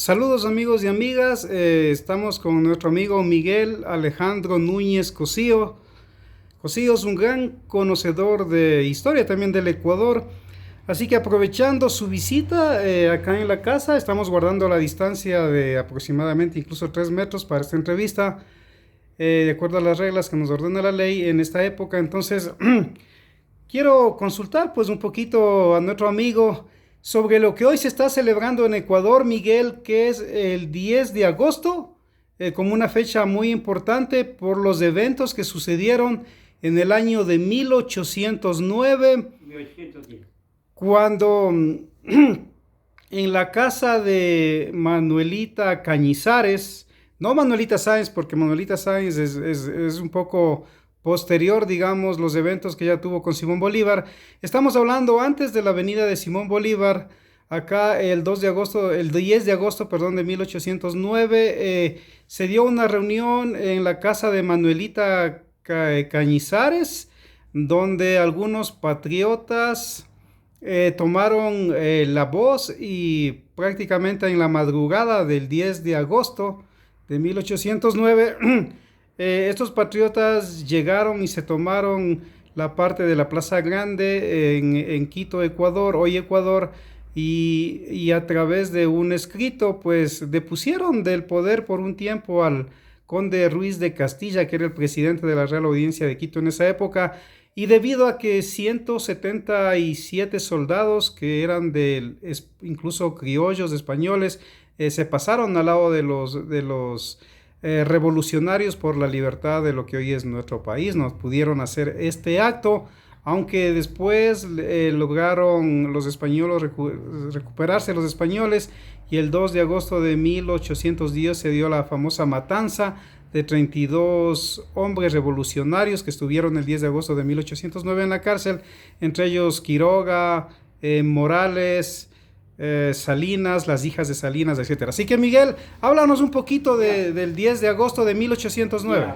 Saludos amigos y amigas, estamos con nuestro amigo Miguel Alejandro Núñez Cosío. Cosío es un gran conocedor de historia también del Ecuador, así que aprovechando su visita acá en la casa, estamos guardando la distancia de aproximadamente incluso 3 metros para esta entrevista, de acuerdo a las reglas que nos ordena la ley en esta época. Entonces, quiero consultar pues un poquito a nuestro amigo sobre lo que hoy se está celebrando en Ecuador, Miguel, que es el 10 de agosto, como una fecha muy importante por los eventos que sucedieron en el año de 1809, 1810. cuando en la casa de Manuelita Cañizares, no Manuelita Sáenz, porque Manuelita Sáenz es un poco posterior, digamos, los eventos que ya tuvo con Simón Bolívar. Estamos hablando antes de la venida de Simón Bolívar, acá el 2 de agosto, el 10 de agosto, perdón, de 1809, se dio una reunión en la casa de Manuelita Cañizares, donde algunos patriotas tomaron la voz y prácticamente en la madrugada del 10 de agosto de 1809, estos patriotas llegaron y se tomaron la parte de la Plaza Grande en Quito, Ecuador, hoy Ecuador, y a través de un escrito, pues depusieron del poder por un tiempo al conde Ruiz de Castilla, que era el presidente de la Real Audiencia de Quito en esa época, y debido a que 177 soldados que eran incluso criollos españoles, se pasaron al lado de los revolucionarios por la libertad de lo que hoy es nuestro país, no pudieron hacer este acto, aunque después lograron los españoles recuperarse los españoles, y el 2 de agosto de 1810 se dio la famosa matanza de 32 hombres revolucionarios que estuvieron el 10 de agosto de 1809 en la cárcel, entre ellos Quiroga, Morales, Salinas, las hijas de Salinas, etcétera. Así que Miguel, háblanos un poquito del 10 de agosto de 1809.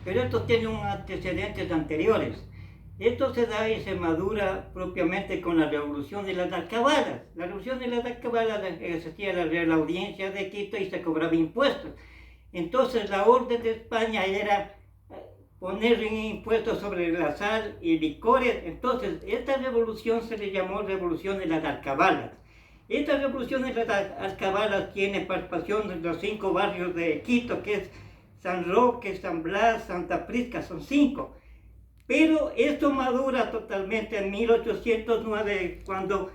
Pero esto tiene un antecedentes anteriores. Esto se da y se madura propiamente con la revolución de las alcabalas. La revolución de las alcabalas existía la Real Audiencia de Quito y se cobraba impuestos. Entonces la orden de España era poner impuestos sobre la sal y licores. Entonces esta revolución se le llamó Revolución de las Alcabalas. Esta revolución de las alcabalas tiene participación de los 5 barrios de Quito, que es San Roque, San Blas, Santa Prisca, son 5. Pero esto madura totalmente en 1809, cuando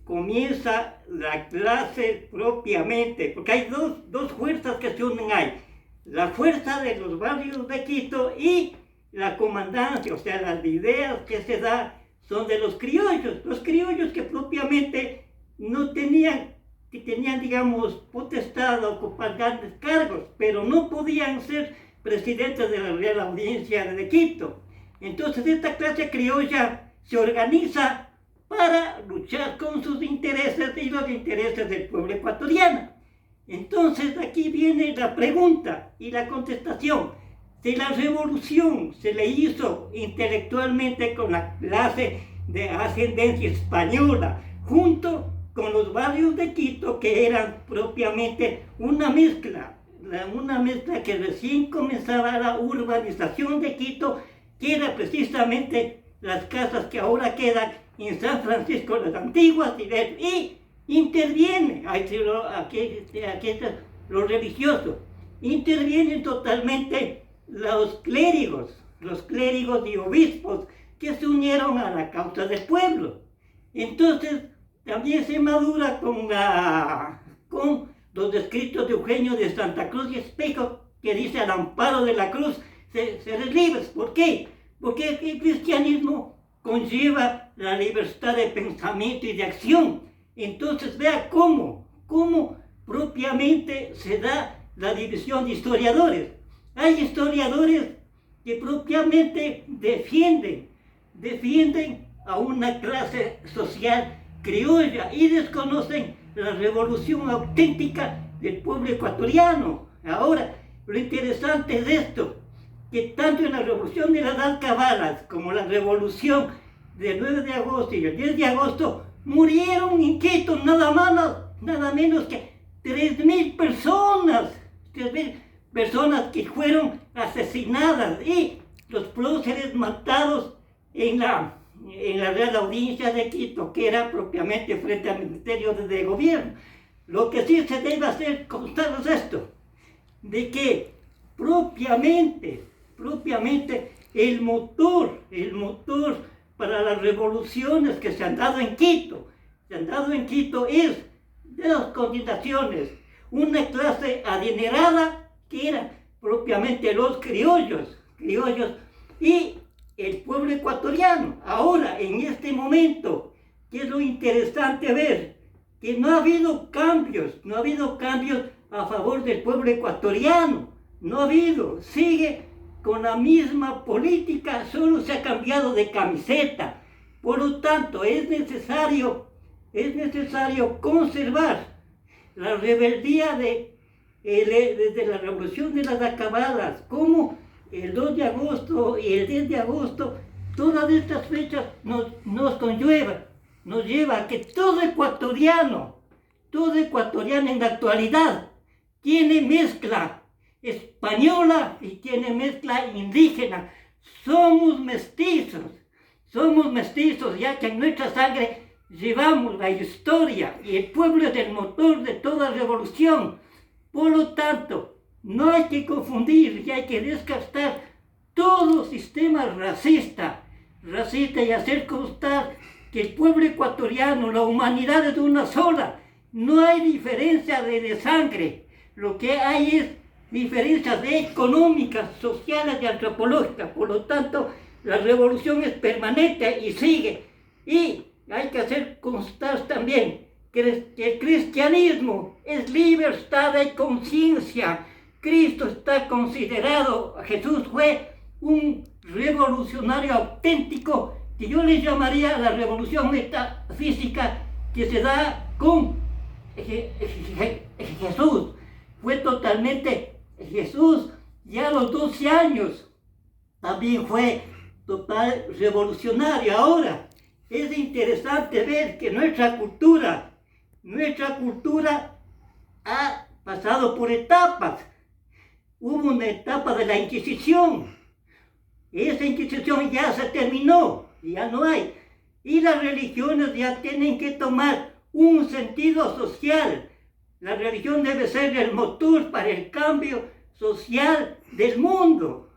comienza la clase propiamente, porque hay dos fuerzas que se unen ahí. La fuerza de los barrios de Quito y la comandancia, o sea, las ideas que se dan son de los criollos que propiamente no tenían, que tenían, digamos, potestad de ocupar grandes cargos, pero no podían ser presidentes de la Real Audiencia de Quito. Entonces esta clase criolla se organiza para luchar con sus intereses y los intereses del pueblo ecuatoriano. Entonces aquí viene la pregunta y la contestación. Si la revolución se le hizo intelectualmente con la clase de ascendencia española, junto con los barrios de Quito, que eran propiamente una mezcla que recién comenzaba la urbanización de Quito, que era precisamente las casas que ahora quedan en San Francisco, las antiguas, y interviene, aquí están los religiosos, intervienen totalmente los clérigos y obispos que se unieron a la causa del pueblo. Entonces también se madura con los escritos de Eugenio de Santa Cruz y Espejo, que dice: al amparo de la cruz seres libres. ¿Por qué? Porque el cristianismo conlleva la libertad de pensamiento y de acción. Entonces vea cómo propiamente se da la división de historiadores. Hay historiadores que propiamente defienden a una clase social criolla y desconocen la revolución auténtica del pueblo ecuatoriano. Ahora, lo interesante es esto, que tanto en la revolución de las alcabalas como la revolución del 9 de agosto y el 10 de agosto murieron en Quito nada más nada menos que 3.000 personas, 3.000 personas que fueron asesinadas y los próceres matados en la Real Audiencia de Quito, que era propiamente frente al Ministerio de Gobierno. Lo que sí se debe hacer constar es esto, de que propiamente el motor para las revoluciones que se han dado en Quito es de las coordinaciones, una clase adinerada que eran propiamente los criollos y el pueblo ecuatoriano. Ahora, en este momento, que es lo interesante ver, que no ha habido cambios a favor del pueblo ecuatoriano, no ha habido, sigue con la misma política, solo se ha cambiado de camiseta. Por lo tanto, es necesario conservar la rebeldía desde la revolución de las acabadas, como el 2 de agosto y el 10 de agosto, todas estas fechas nos lleva a que todo ecuatoriano en la actualidad tiene mezcla española y tiene mezcla indígena. Somos mestizos, ya que en nuestra sangre llevamos la historia y el pueblo es el motor de toda revolución. Por lo tanto, no hay que confundir y hay que descartar todo sistema racista y hacer constar que el pueblo ecuatoriano, la humanidad es una sola. No hay diferencia de sangre, lo que hay es diferencias económicas, sociales y antropológicas. Por lo tanto, la revolución es permanente y sigue. Y hay que hacer constar también que el cristianismo es libertad de conciencia. Cristo está considerado, Jesús fue un revolucionario auténtico, que yo le llamaría la revolución metafísica que se da con Jesús. Fue totalmente Jesús, ya a los 12 años, también fue total revolucionario. Ahora, es interesante ver que nuestra cultura ha pasado por etapas. Hubo una etapa de la Inquisición. Esa Inquisición ya se terminó, ya no hay. Y las religiones ya tienen que tomar un sentido social. La religión debe ser el motor para el cambio social del mundo.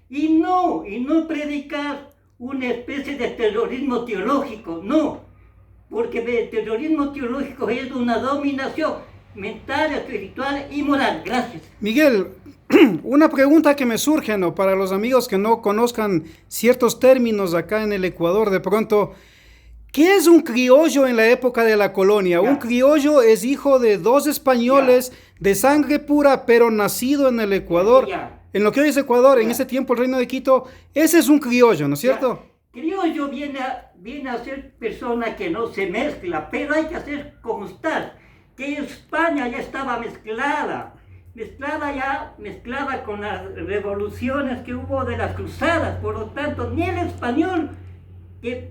Y no predicar una especie de terrorismo teológico, no. Porque el terrorismo teológico es una dominación mental, espiritual y moral. Gracias. Miguel, una pregunta que me surge, ¿no? Para los amigos que no conozcan ciertos términos acá en el Ecuador, de pronto, ¿qué es un criollo en la época de la colonia? Un criollo es hijo de dos españoles de sangre pura, pero nacido en el Ecuador. En lo que hoy es Ecuador, en ese tiempo el Reino de Quito, ese es un criollo, ¿no es cierto? Criollo viene a ser persona que no se mezcla, pero hay que hacer constar que España ya estaba mezclada con las revoluciones que hubo de las cruzadas. Por lo tanto, ni el español que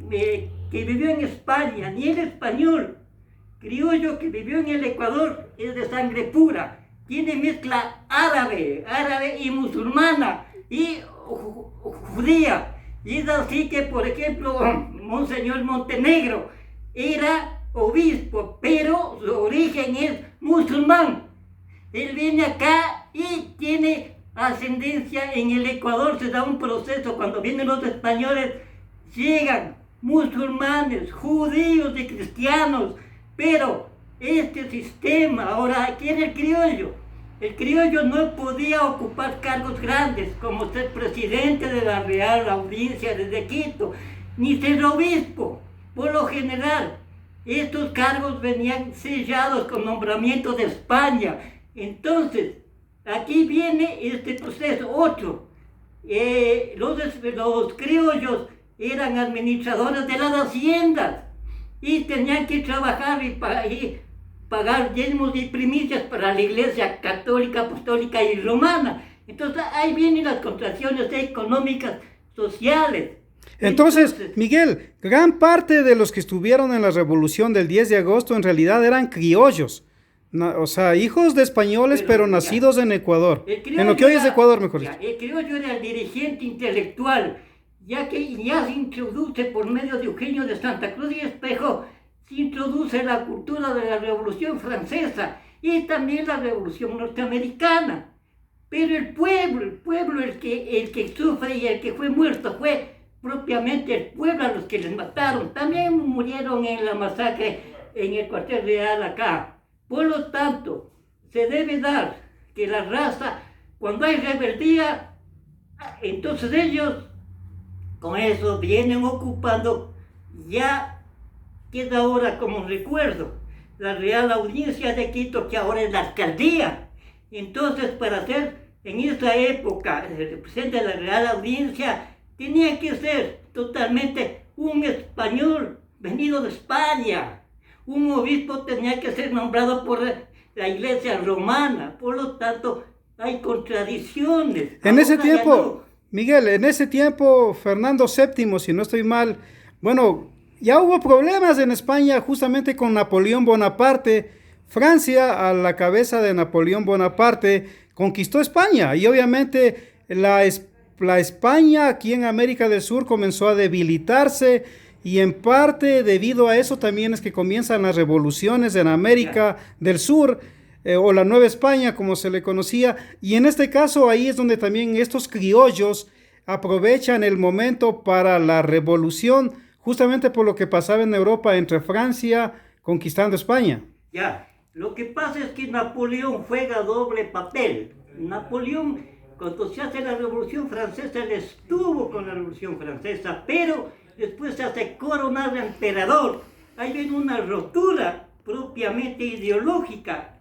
vivió en España, ni el español criollo que vivió en el Ecuador es de sangre pura. Tiene mezcla árabe y musulmana y judía. Y es así que, por ejemplo, Monseñor Montenegro era obispo, pero su origen es musulmán. Él viene acá y tiene ascendencia en el Ecuador. Se da un proceso cuando vienen los españoles, llegan musulmanes, judíos y cristianos, pero este sistema, ahora aquí en el criollo no podía ocupar cargos grandes, como ser presidente de la Real Audiencia de Quito, ni ser obispo. Por lo general, estos cargos venían sellados con nombramiento de España. Entonces, aquí viene este proceso. Otro, los criollos eran administradores de las haciendas y tenían que trabajar y pagar diezmos y primicias para la Iglesia Católica, Apostólica y Romana. Entonces ahí vienen las contracciones económicas, sociales. Entonces, Miguel, gran parte de los que estuvieron en la revolución del 10 de agosto en realidad eran criollos. O sea, hijos de españoles, pero nacidos en Ecuador. En lo que hoy es Ecuador, mejor dicho. El criollo era el dirigente intelectual, ya que ya se introduce por medio de Eugenio de Santa Cruz y Espejo, se introduce la cultura de la Revolución Francesa y también la Revolución Norteamericana. Pero el pueblo, el que sufre y el que fue muerto fue propiamente el pueblo a los que les mataron. También murieron en la masacre en el cuartel real acá. Por lo tanto, se debe dar que la raza, cuando hay rebeldía, entonces ellos con eso vienen ocupando, ya queda ahora como recuerdo, la Real Audiencia de Quito, que ahora es la alcaldía. Entonces, para ser en esa época el presidente de la Real Audiencia, tenía que ser totalmente un español venido de España. Un obispo tenía que ser nombrado por la Iglesia romana. Por lo tanto, hay contradicciones. En ese tiempo, Miguel, en ese tiempo, Fernando VII, si no estoy mal, bueno, ya hubo problemas en España justamente con Napoleón Bonaparte. Francia, a la cabeza de Napoleón Bonaparte, conquistó España y obviamente la España aquí en América del Sur comenzó a debilitarse y en parte debido a eso también es que comienzan las revoluciones en América del Sur, o la Nueva España como se le conocía, y en este caso ahí es donde también estos criollos aprovechan el momento para la revolución, justamente por lo que pasaba en Europa entre Francia conquistando España. Ya, lo que pasa es que Napoleón juega doble papel. Napoleón, cuando se hace la Revolución Francesa, él estuvo con la Revolución Francesa, pero después se hace coronar emperador. Hay en una ruptura propiamente ideológica.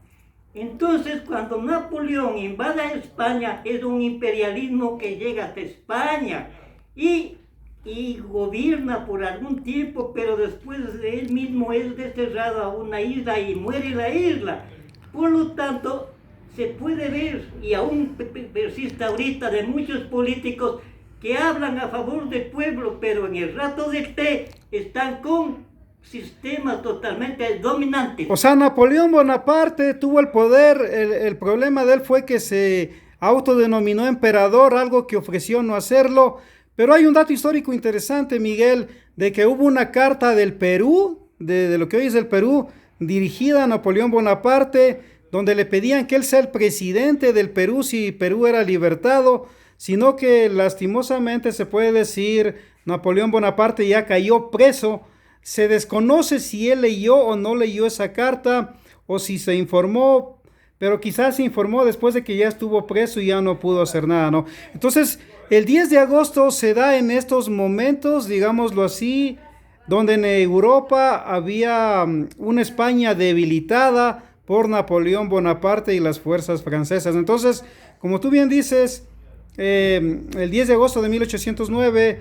Entonces, cuando Napoleón invade a España, es un imperialismo que llega hasta España y gobierna por algún tiempo, pero después él mismo es desterrado a una isla y muere la isla. Por lo tanto, se puede ver, y aún persiste ahorita, de muchos políticos que hablan a favor del pueblo, pero en el rato del té están con sistemas totalmente dominantes. O sea, Napoleón Bonaparte tuvo el poder, el problema de él fue que se autodenominó emperador, algo que ofreció no hacerlo, pero hay un dato histórico interesante, Miguel, de que hubo una carta del Perú, de lo que hoy es el Perú, dirigida a Napoleón Bonaparte, donde le pedían que él sea el presidente del Perú si Perú era libertado, sino que lastimosamente se puede decir Napoleón Bonaparte ya cayó preso. Se desconoce si él leyó o no leyó esa carta o si se informó, pero quizás se informó después de que ya estuvo preso y ya no pudo hacer nada, ¿no? Entonces, el 10 de agosto se da en estos momentos, digámoslo así, donde en Europa había una España debilitada por Napoleón Bonaparte y las fuerzas francesas. Entonces, como tú bien dices, el 10 de agosto de 1809,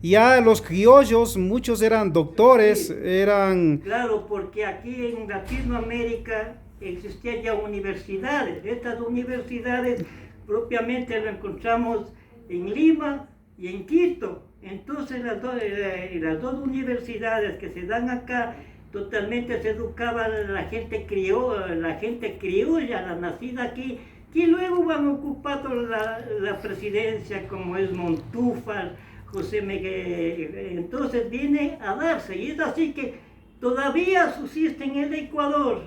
ya los criollos, muchos eran doctores, Sí. eran... Claro, porque aquí en Latinoamérica existían ya universidades. Estas universidades propiamente las encontramos en Lima y en Quito. Entonces las dos universidades que se dan acá, totalmente se educaba la gente criolla, la nacida aquí, que luego van ocupando la presidencia, como es Montúfar, José Miguel. Entonces viene a darse, y es así que todavía subsiste en el Ecuador,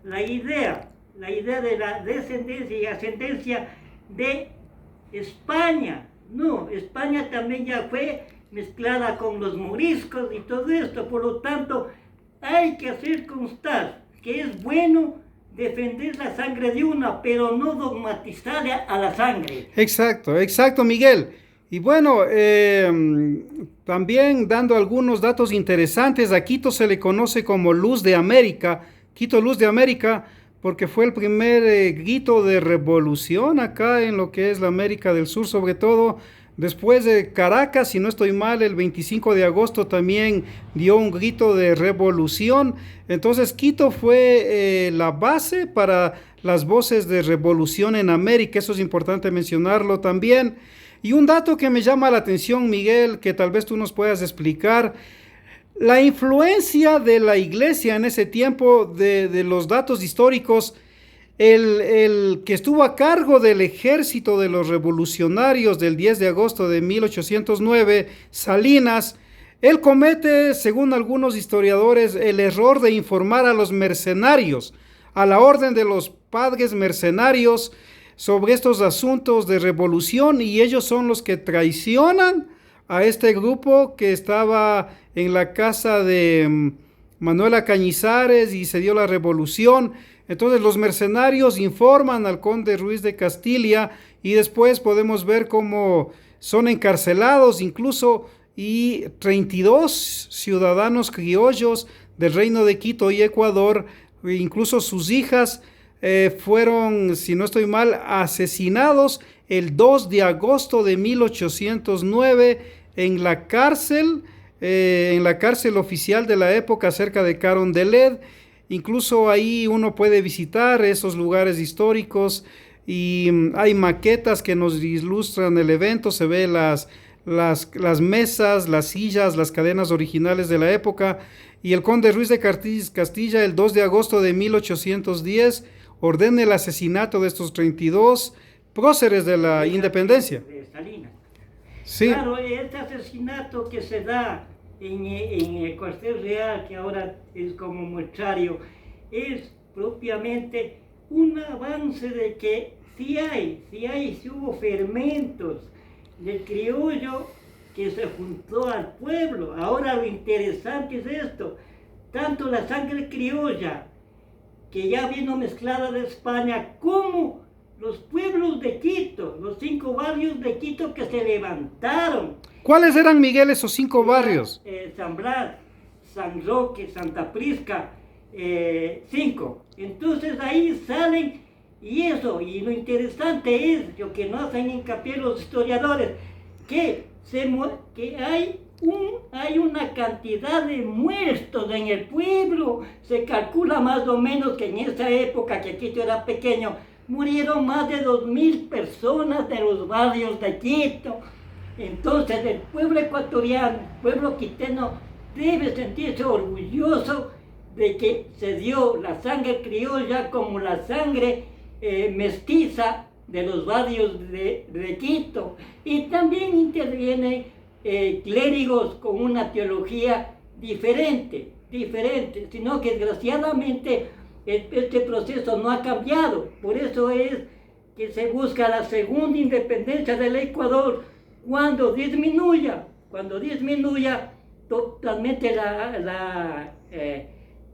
la idea de la descendencia y ascendencia de España. No, España también ya fue mezclada con los moriscos y todo esto, por lo tanto hay que hacer constar que es bueno defender la sangre de una, pero no dogmatizar a la sangre. Exacto, Miguel. Y bueno, también dando algunos datos interesantes, a Quito se le conoce como Luz de América, Quito Luz de América, porque fue el primer grito de revolución acá en lo que es la América del Sur, sobre todo. Después de Caracas, si no estoy mal, el 25 de agosto también dio un grito de revolución. Entonces Quito fue la base para las voces de revolución en América, eso es importante mencionarlo también. Y un dato que me llama la atención, Miguel, que tal vez tú nos puedas explicar, la influencia de la iglesia en ese tiempo, de los datos históricos, el que estuvo a cargo del ejército de los revolucionarios del 10 de agosto de 1809, Salinas, él comete, según algunos historiadores, el error de informar a los mercenarios, a la orden de los padres mercenarios, sobre estos asuntos de revolución, y ellos son los que traicionan a este grupo que estaba en la casa de Manuela Cañizares y se dio la revolución. Entonces los mercenarios informan al conde Ruiz de Castilla y después podemos ver cómo son encarcelados incluso, y 32 ciudadanos criollos del reino de Quito y Ecuador, incluso sus hijas, fueron, si no estoy mal, asesinados el 2 de agosto de 1809 en la cárcel oficial de la época cerca de Carondelet. Incluso ahí uno puede visitar esos lugares históricos y hay maquetas que nos ilustran el evento, se ve las mesas, las sillas, las cadenas originales de la época. Y el conde Ruiz de Castilla, el 2 de agosto de 1810, ordena el asesinato de estos 32 próceres de la independencia. De Salinas. Sí. Claro, este asesinato que se da en el cuartel real, que ahora es como muestrario, es propiamente un avance de que sí hubo fermentos del criollo que se juntó al pueblo. Ahora lo interesante es esto, tanto la sangre criolla, que ya vino mezclada de España, como los pueblos de Quito, los 5 barrios de Quito que se levantaron. ¿Cuáles eran, Miguel, esos 5 barrios? San Blas, San Roque, Santa Prisca, 5. Entonces ahí salen, y lo interesante es, lo que no hacen hincapié los historiadores, que hay una cantidad de muertos en el pueblo. Se calcula más o menos que en esa época, que Quito era pequeño, murieron más de 2.000 personas de los barrios de Quito. Entonces el pueblo ecuatoriano, el pueblo quiteño, debe sentirse orgulloso de que se dio la sangre criolla como la sangre mestiza de los barrios de Quito. Y también intervienen clérigos con una teología diferente, sino que desgraciadamente este proceso no ha cambiado. Por eso es que se busca la segunda independencia del Ecuador, cuando disminuya totalmente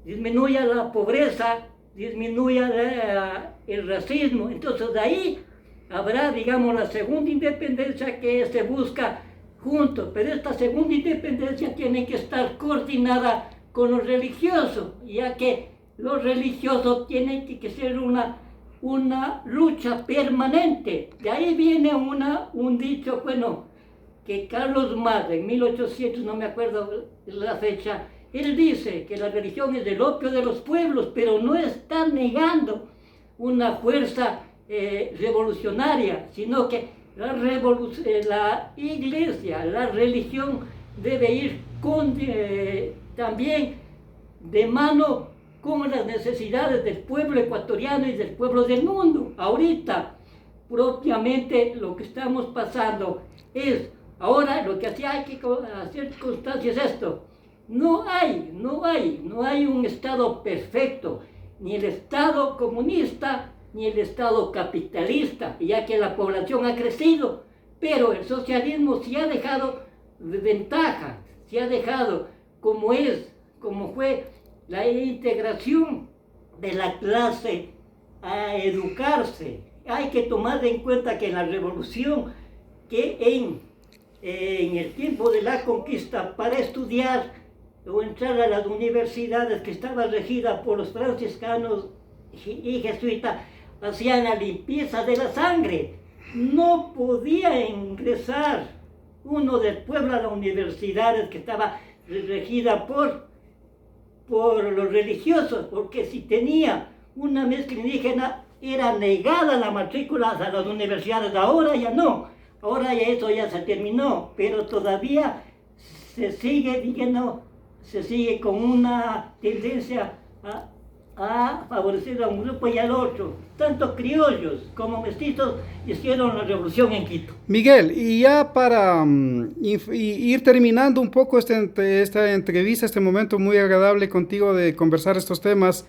disminuya la pobreza, disminuya el racismo. Entonces de ahí habrá, digamos, la segunda independencia que se busca juntos, pero esta segunda independencia tiene que estar coordinada con los religiosos, ya que los religiosos tienen que ser una lucha permanente. De ahí viene un dicho, bueno, que Carlos Marx en 1800, no me acuerdo la fecha, él dice que la religión es el opio de los pueblos, pero no está negando una fuerza revolucionaria, sino que la iglesia, la religión debe ir también de mano con las necesidades del pueblo ecuatoriano y del pueblo del mundo. Ahorita, propiamente lo que estamos pasando es, ahora lo que hay que hacer constancia es esto: no hay un Estado perfecto, ni el Estado comunista, ni el Estado capitalista, ya que la población ha crecido, pero el socialismo sí ha dejado ventaja, sí ha dejado como fue la integración de la clase a educarse. Hay que tomar en cuenta que en la revolución, que en el tiempo de la conquista, para estudiar o entrar a las universidades que estaba regida por los franciscanos y jesuitas, hacían la limpieza de la sangre. No podía ingresar uno del pueblo a las universidades que estaba regida por los religiosos, porque si tenía una mezcla indígena era negada la matrícula a las universidades. Ahora ya no, Ahora ya eso ya se terminó, pero todavía se sigue, digamos, se sigue con una tendencia a favorecer a un grupo y al otro. Tanto criollos como mestizos hicieron la revolución en Quito. Miguel, y ya para ir terminando un poco esta entrevista, este momento muy agradable contigo de conversar estos temas.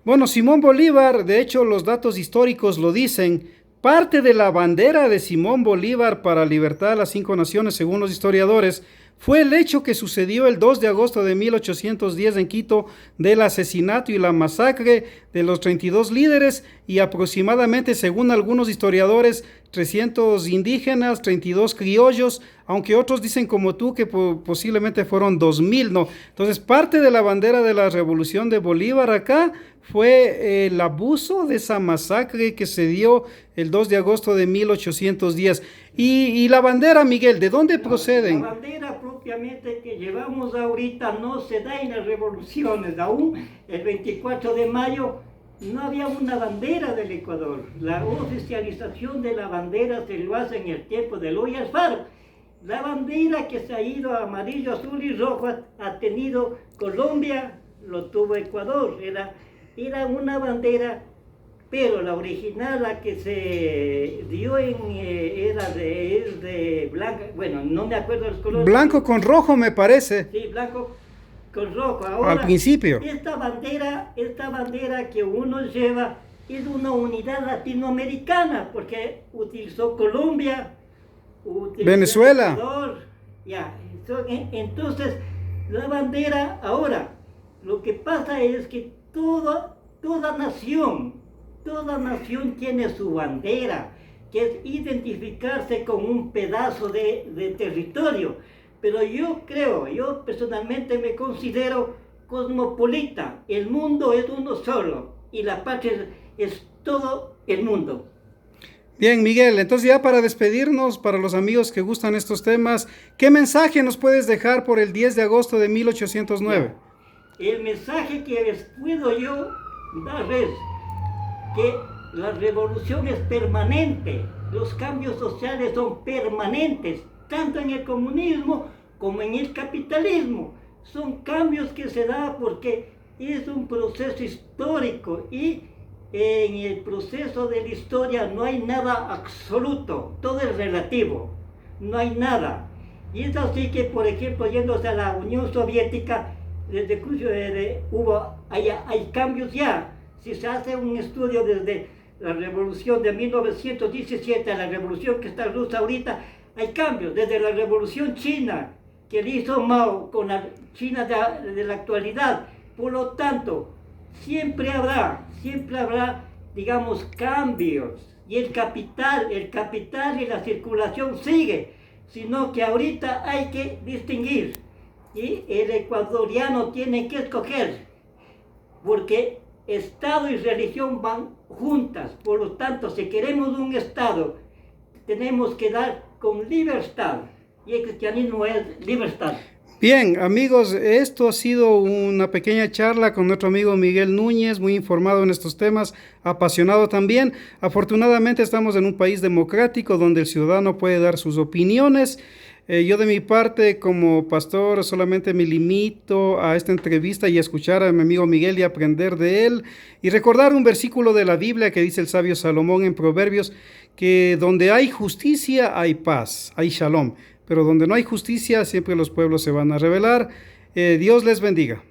Bueno, Simón Bolívar, de hecho los datos históricos lo dicen, parte de la bandera de Simón Bolívar para libertar a las 5 naciones, según los historiadores, fue el hecho que sucedió el 2 de agosto de 1810 en Quito del asesinato y la masacre de los 32 líderes y aproximadamente, según algunos historiadores, 300 indígenas, 32 criollos, aunque otros dicen como tú que posiblemente fueron 2000, ¿no? Entonces, parte de la bandera de la revolución de Bolívar acá fue el abuso de esa masacre que se dio el 2 de agosto de 1810. Y la bandera, Miguel, ¿de dónde proceden? La bandera propiamente que llevamos ahorita no se da en las revoluciones. Aún el 24 de mayo no había una bandera del Ecuador. La oficialización de la bandera se lo hace en el tiempo de Eloy Alfaro. La bandera que se ha ido a amarillo, azul y rojo ha tenido Colombia, lo tuvo Ecuador. Era una bandera, pero la original, la que se dio era de blanca, bueno, no me acuerdo los colores. Blanco con rojo, me parece. Sí, blanco con rojo. Ahora, al principio. Esta bandera que uno lleva es una unidad latinoamericana, porque utilizó Colombia, utilizó Venezuela. Ecuador, ya. Entonces, la bandera, ahora, lo que pasa es que toda nación tiene su bandera, que es identificarse con un pedazo de territorio. Pero yo personalmente me considero cosmopolita. El mundo es uno solo y la patria es todo el mundo. Bien, Miguel, entonces ya para despedirnos, para los amigos que gustan estos temas, ¿qué mensaje nos puedes dejar por el 10 de agosto de 1809? El mensaje que les puedo yo dar es que la revolución es permanente, los cambios sociales son permanentes, tanto en el comunismo como en el capitalismo. Son cambios que se dan porque es un proceso histórico y en el proceso de la historia no hay nada absoluto, todo es relativo, no hay nada. Y es así que, por ejemplo, yéndose a la Unión Soviética, desde que hay cambios ya. Si se hace un estudio desde la revolución de 1917 a la revolución que está en luz ahorita, hay cambios. Desde la revolución china que le hizo Mao con la China de la actualidad. Por lo tanto, siempre habrá, digamos, cambios. Y el capital y la circulación sigue. Sino que ahorita hay que distinguir. Y el ecuatoriano tiene que escoger. Porque Estado y religión van juntas. Por lo tanto, si queremos un Estado, tenemos que dar con libertad. Y el cristianismo es libertad. Bien, amigos, esto ha sido una pequeña charla con nuestro amigo Miguel Núñez, muy informado en estos temas, apasionado también. Afortunadamente estamos en un país democrático donde el ciudadano puede dar sus opiniones. Yo de mi parte, como pastor, solamente me limito a esta entrevista y a escuchar a mi amigo Miguel y aprender de él. Y recordar un versículo de la Biblia que dice el sabio Salomón en Proverbios, que donde hay justicia hay paz, hay shalom. Pero donde no hay justicia, siempre los pueblos se van a rebelar. Dios les bendiga.